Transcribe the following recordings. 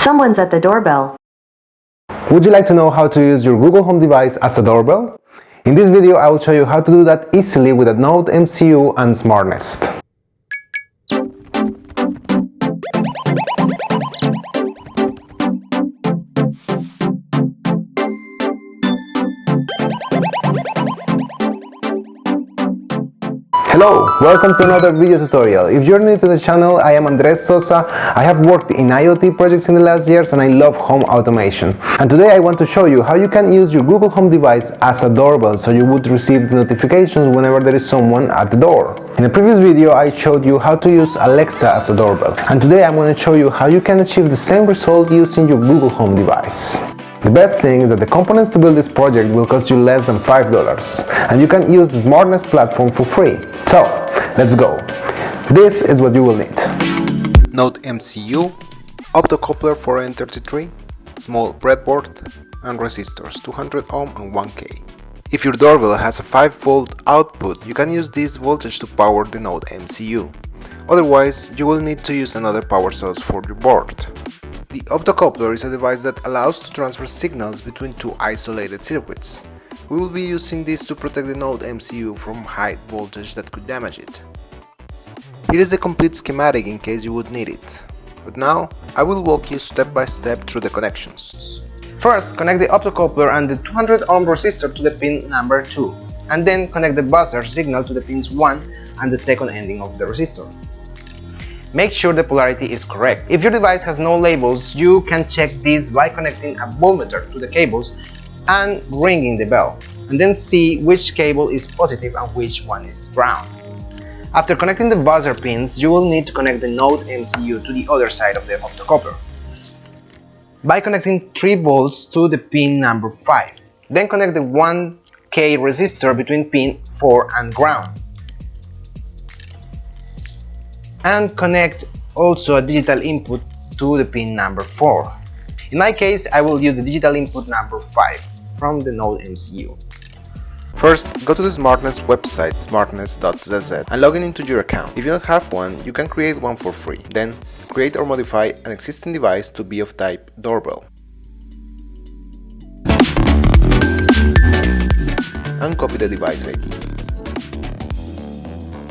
Someone's at the doorbell. Would you like to know how to use your Google Home device as a doorbell? In this video, I will show you how to do that easily with a Node MCU and Smartnest. Hello, welcome to another video tutorial. If you're new to the channel, I am Sosa. I have worked in IoT projects in the last years and I love home automation. And today I want to show you how you can use your Google Home device as a doorbell so you would receive the notifications whenever there is someone at the door. In the previous video I showed you how to use Alexa as a doorbell. And today I'm going to show you how you can achieve the same result using your Google Home device. The best thing is that the components to build this project will cost you less than $5 and you can use the Smartnest platform for free. So, let's go. This is what you will need. Node MCU, Optocoupler 4N33, small breadboard, and resistors 200 ohm and 1K. If your doorbell has a 5-volt output, you can use this voltage to power the Node MCU. Otherwise, you will need to use another power source for your board. The Optocoupler is a device that allows to transfer signals between two isolated circuits. We will be using this to protect the Node MCU from high voltage that could damage it. Here is the complete schematic in case you would need it. But now, I will walk you step by step through the connections. First, connect the Optocoupler and the 200 ohm resistor to the pin number 2, and then connect the buzzer signal to the pins 1 and the second ending of the resistor. Make sure the polarity is correct. If your device has no labels, you can check this by connecting a voltmeter to the cables and ringing the bell, and then see which cable is positive and which one is ground. After connecting the buzzer pins, you will need to connect the Node MCU to the other side of the Optocoupler by connecting 3 volts to the pin number 5. Then connect the 1K resistor between pin 4 and ground. And connect also a digital input to the pin number 4. In my case, I will use the digital input number 5 from the Node MCU. First, go to the Smartnest website, Smartnest.cz, and log in into your account. If you don't have one, you can create one for free. Then, create or modify an existing device to be of type doorbell. And copy the device ID.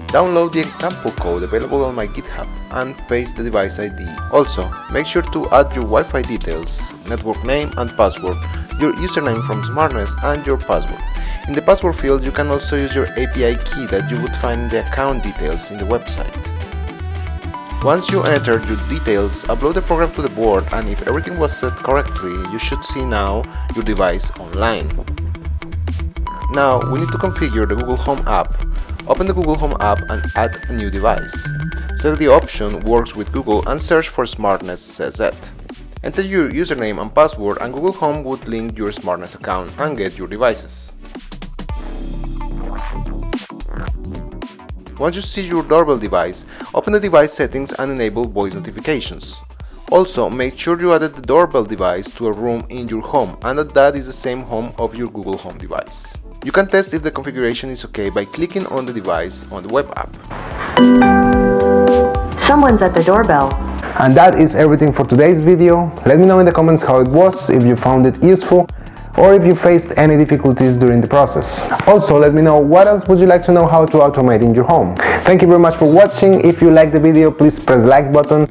Download the example code available on my GitHub and paste the device ID. Also, make sure to add your Wi-Fi details, network name and password, your username from Smartnest and your password. In the password field, you can also use your API key that you would find in the account details in the website. Once you enter your details, upload the program to the board, and if everything was set correctly, you should see now your device online. Now, we need to configure the Google Home app. Open the Google Home app and add a new device. Select the option Works with Google and search for Smartnest.cz. Enter your username and password and Google Home would link your Smartnest account and get your devices. Once you see your doorbell device, open the device settings and enable voice notifications. Also, make sure you added the doorbell device to a room in your home and that is the same home of your Google Home device. You can test if the configuration is okay by clicking on the device on the web app. Someone's at the doorbell. And that is everything for today's video. Let me know in the comments how it was, if you found it useful, or if you faced any difficulties during the process. Also, let me know what else would you like to know how to automate in your home. Thank you very much for watching. If you liked the video, please press the like button.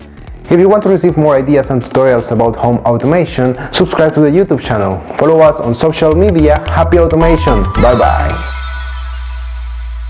If you want to receive more ideas and tutorials about home automation, subscribe to the YouTube channel. Follow us on social media. Happy automation! Bye bye!